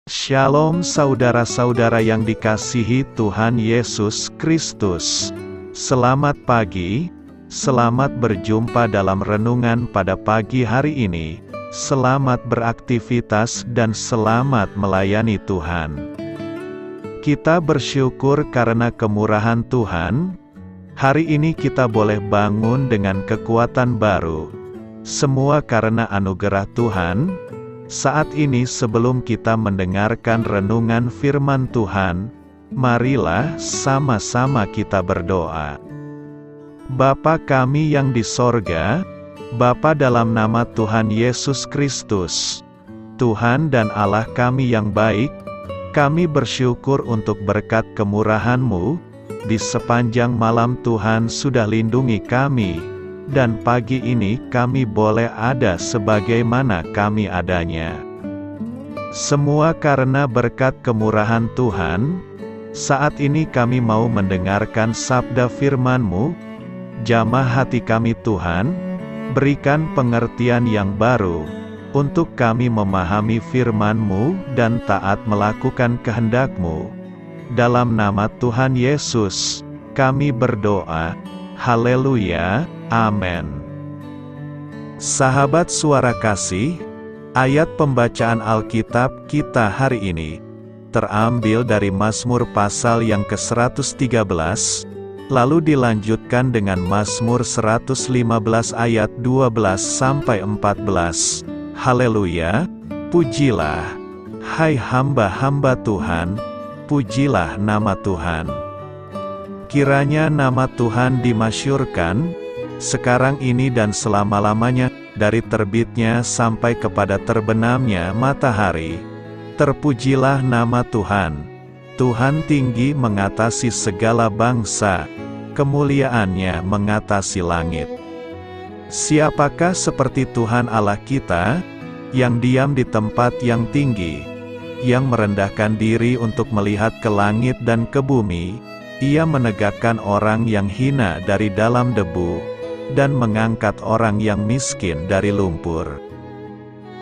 Shalom saudara-saudara yang dikasihi Tuhan Yesus Kristus. Selamat pagi, selamat berjumpa dalam renungan pada pagi hari ini. Selamat beraktivitas dan selamat melayani Tuhan. Kita bersyukur karena kemurahan Tuhan. Hari ini kita boleh bangun dengan kekuatan baru. Semua karena anugerah Tuhan. Saat ini sebelum kita mendengarkan renungan firman Tuhan, marilah sama-sama kita berdoa. Bapa kami yang di sorga, Bapa dalam nama Tuhan Yesus Kristus, Tuhan dan Allah kami yang baik, kami bersyukur untuk berkat kemurahan-Mu, di sepanjang malam Tuhan sudah lindungi kami, dan pagi ini kami boleh ada sebagaimana kami adanya. Semua karena berkat kemurahan Tuhan. Saat ini kami mau mendengarkan sabda firman-Mu. Jamah hati kami Tuhan, berikan pengertian yang baru, untuk kami memahami firman-Mu dan taat melakukan kehendak-Mu. Dalam nama Tuhan Yesus, kami berdoa. Haleluya. Amin. Sahabat suara kasih, ayat pembacaan Alkitab kita hari ini terambil dari Mazmur pasal yang ke-113, lalu dilanjutkan dengan Mazmur 115 ayat 12-14. Haleluya, pujilah, hai hamba-hamba Tuhan, pujilah nama Tuhan. Kiranya nama Tuhan dimasyhurkan, sekarang ini dan selama-lamanya, dari terbitnya sampai kepada terbenamnya matahari. Terpujilah nama Tuhan. Tuhan tinggi mengatasi segala bangsa, kemuliaannya mengatasi langit. Siapakah seperti Tuhan Allah kita, yang diam di tempat yang tinggi, yang merendahkan diri untuk melihat ke langit dan ke bumi? Ia menegakkan orang yang hina dari dalam debu, dan mengangkat orang yang miskin dari lumpur.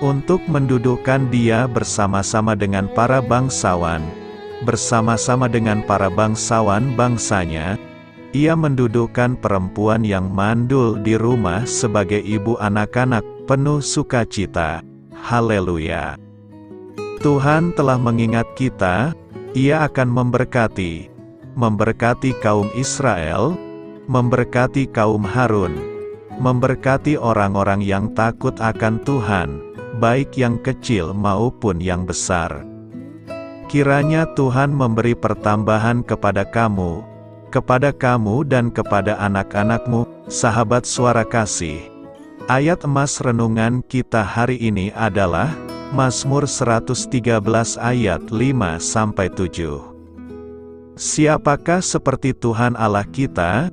Untuk mendudukkan dia bersama-sama dengan para bangsawan, bersama-sama dengan para bangsawan bangsanya, ia mendudukkan perempuan yang mandul di rumah sebagai ibu anak-anak penuh sukacita. Haleluya. Tuhan telah mengingat kita, Ia akan memberkati kaum Israel, memberkati kaum Harun, memberkati orang-orang yang takut akan Tuhan, baik yang kecil maupun yang besar. Kiranya Tuhan memberi pertambahan kepada kamu dan kepada anak-anakmu, sahabat suara kasih. Ayat emas renungan kita hari ini adalah Mazmur 113 ayat 5-7. Siapakah seperti Tuhan Allah kita,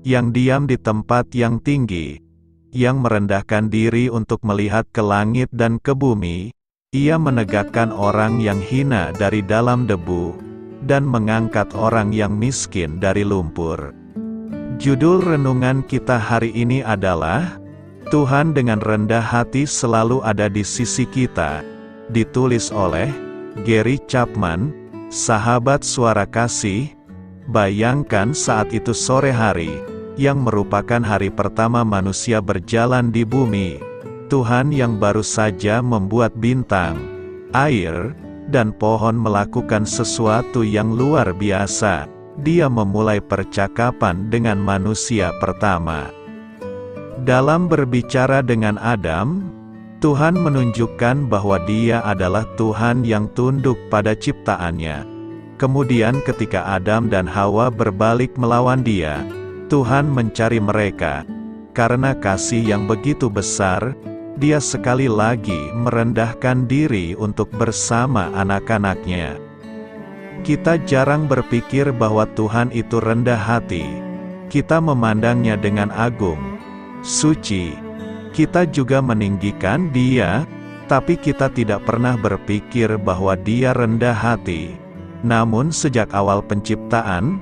yang diam di tempat yang tinggi, yang merendahkan diri untuk melihat ke langit dan ke bumi? Ia menegakkan orang yang hina dari dalam debu, dan mengangkat orang yang miskin dari lumpur. Judul renungan kita hari ini adalah Tuhan dengan rendah hati selalu ada di sisi kita. Ditulis oleh Gary Chapman. Sahabat suara kasih, bayangkan saat itu sore hari, yang merupakan hari pertama manusia berjalan di bumi. Tuhan yang baru saja membuat bintang, air, dan pohon melakukan sesuatu yang luar biasa. Dia memulai percakapan dengan manusia pertama. Dalam berbicara dengan Adam, Tuhan menunjukkan bahwa Dia adalah Tuhan yang tunduk pada ciptaannya. Kemudian ketika Adam dan Hawa berbalik melawan Dia, Tuhan mencari mereka. Karena kasih yang begitu besar, Dia sekali lagi merendahkan diri untuk bersama anak-anaknya. Kita jarang berpikir bahwa Tuhan itu rendah hati. Kita memandangnya dengan agung, suci. Kita juga meninggikan Dia, tapi kita tidak pernah berpikir bahwa Dia rendah hati. Namun sejak awal penciptaan,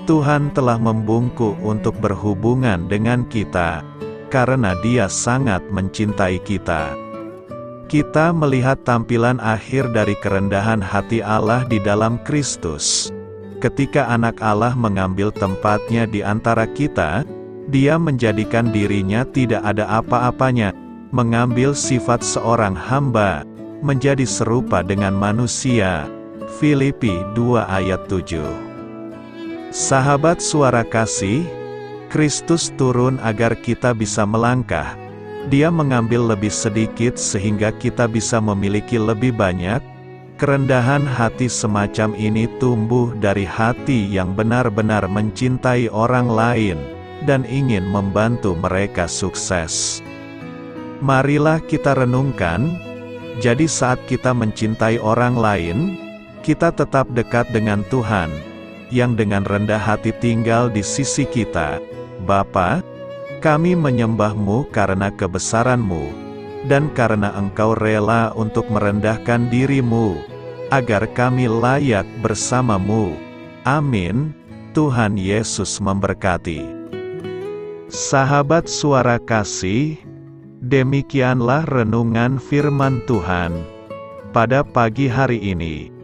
Tuhan telah membungkuk untuk berhubungan dengan kita, karena Dia sangat mencintai kita. Kita melihat tampilan akhir dari kerendahan hati Allah di dalam Kristus. Ketika Anak Allah mengambil tempatnya di antara kita, Dia menjadikan dirinya tidak ada apa-apanya, mengambil sifat seorang hamba, menjadi serupa dengan manusia. Filipi 2 ayat 7. Sahabat Suara Kasih, Kristus turun agar kita bisa melangkah. Dia mengambil lebih sedikit sehingga kita bisa memiliki lebih banyak. Kerendahan hati semacam ini tumbuh dari hati yang benar-benar mencintai orang lain dan ingin membantu mereka sukses. Marilah kita renungkan, jadi saat kita mencintai orang lain, kita tetap dekat dengan Tuhan, yang dengan rendah hati tinggal di sisi kita. Bapa, kami menyembah-Mu karena kebesaran-Mu, dan karena Engkau rela untuk merendahkan diri-Mu, agar kami layak bersama-Mu. Amin. Tuhan Yesus memberkati. Sahabat Suara Kasih, demikianlah renungan firman Tuhan pada pagi hari ini.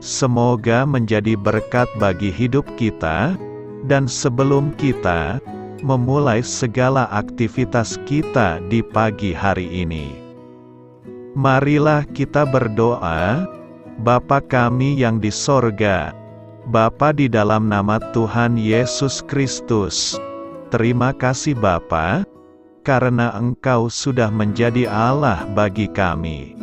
Semoga menjadi berkat bagi hidup kita, dan sebelum kita memulai segala aktivitas kita di pagi hari ini, marilah kita berdoa. Bapa kami yang di sorga, Bapa di dalam nama Tuhan Yesus Kristus, terima kasih Bapa, karena Engkau sudah menjadi Allah bagi kami.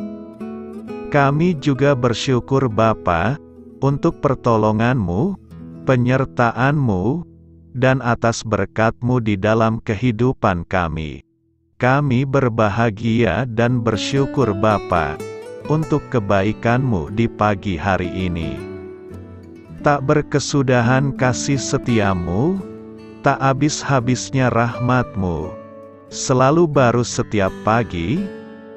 Kami juga bersyukur Bapa, untuk pertolongan-Mu, penyertaan-Mu, dan atas berkat-Mu di dalam kehidupan kami. Kami berbahagia dan bersyukur Bapa, untuk kebaikan-Mu di pagi hari ini. Tak berkesudahan kasih setia-Mu, tak habis-habisnya rahmat-Mu, selalu baru setiap pagi,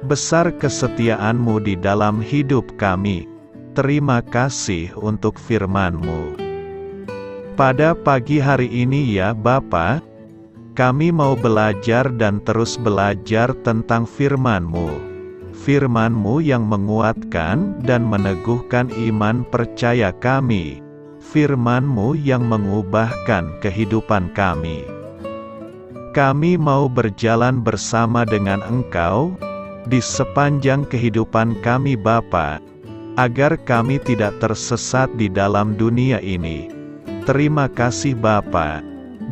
besar kesetiaan-Mu di dalam hidup kami. Terima kasih untuk firman-Mu. Pada pagi hari ini ya Bapa, kami mau belajar dan terus belajar tentang firman-Mu. Firman-Mu yang menguatkan dan meneguhkan iman percaya kami. Firman-Mu yang mengubahkan kehidupan kami. Kami mau berjalan bersama dengan Engkau, di sepanjang kehidupan kami Bapa, agar kami tidak tersesat di dalam dunia ini. Terima kasih Bapa,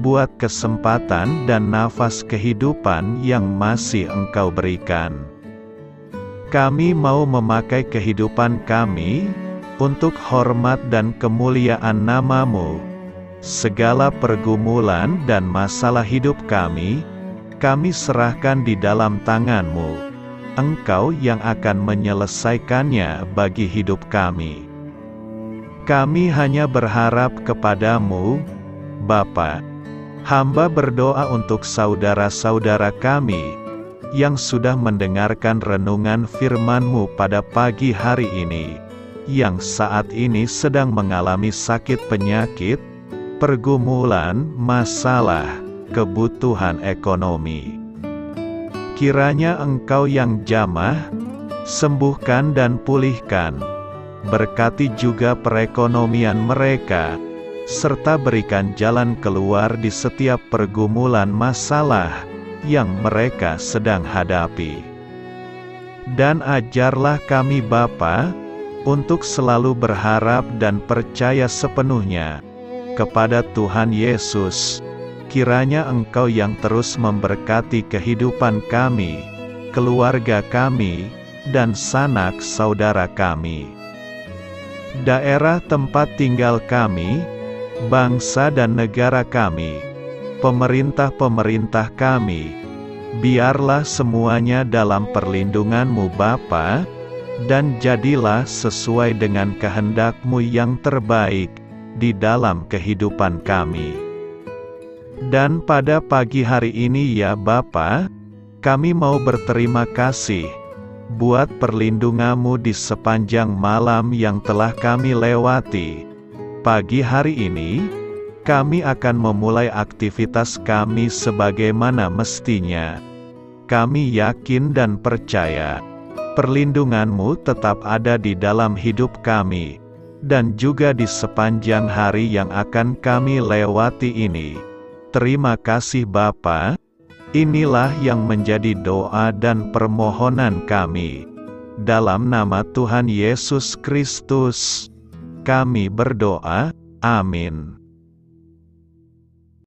buat kesempatan dan nafas kehidupan yang masih Engkau berikan. Kami mau memakai kehidupan kami, untuk hormat dan kemuliaan nama-Mu. Segala pergumulan dan masalah hidup kami serahkan di dalam tangan-Mu. Engkau yang akan menyelesaikannya bagi hidup kami. Kami hanya berharap kepada-Mu, Bapa. Hamba berdoa untuk saudara-saudara kami, yang sudah mendengarkan renungan firman-Mu pada pagi hari ini, yang saat ini sedang mengalami sakit penyakit, pergumulan, masalah, kebutuhan ekonomi. Kiranya Engkau yang jamah, sembuhkan dan pulihkan. Berkati juga perekonomian mereka, serta berikan jalan keluar di setiap pergumulan masalah yang mereka sedang hadapi. Dan ajarlah kami Bapa, untuk selalu berharap dan percaya sepenuhnya kepada Tuhan Yesus. Kiranya Engkau yang terus memberkati kehidupan kami, keluarga kami, dan sanak saudara kami. Daerah tempat tinggal kami, bangsa dan negara kami, pemerintah-pemerintah kami, biarlah semuanya dalam perlindungan-Mu Bapa, dan jadilah sesuai dengan kehendak-Mu yang terbaik di dalam kehidupan kami. Dan pada pagi hari ini ya Bapa, kami mau berterima kasih buat perlindungan-Mu di sepanjang malam yang telah kami lewati. Pagi hari ini, kami akan memulai aktivitas kami sebagaimana mestinya. Kami yakin dan percaya, Perlindungan-Mu tetap ada di dalam hidup kami, dan juga di sepanjang hari yang akan kami lewati ini. Terima kasih Bapa. Inilah yang menjadi doa dan permohonan kami. Dalam nama Tuhan Yesus Kristus, kami berdoa. Amin.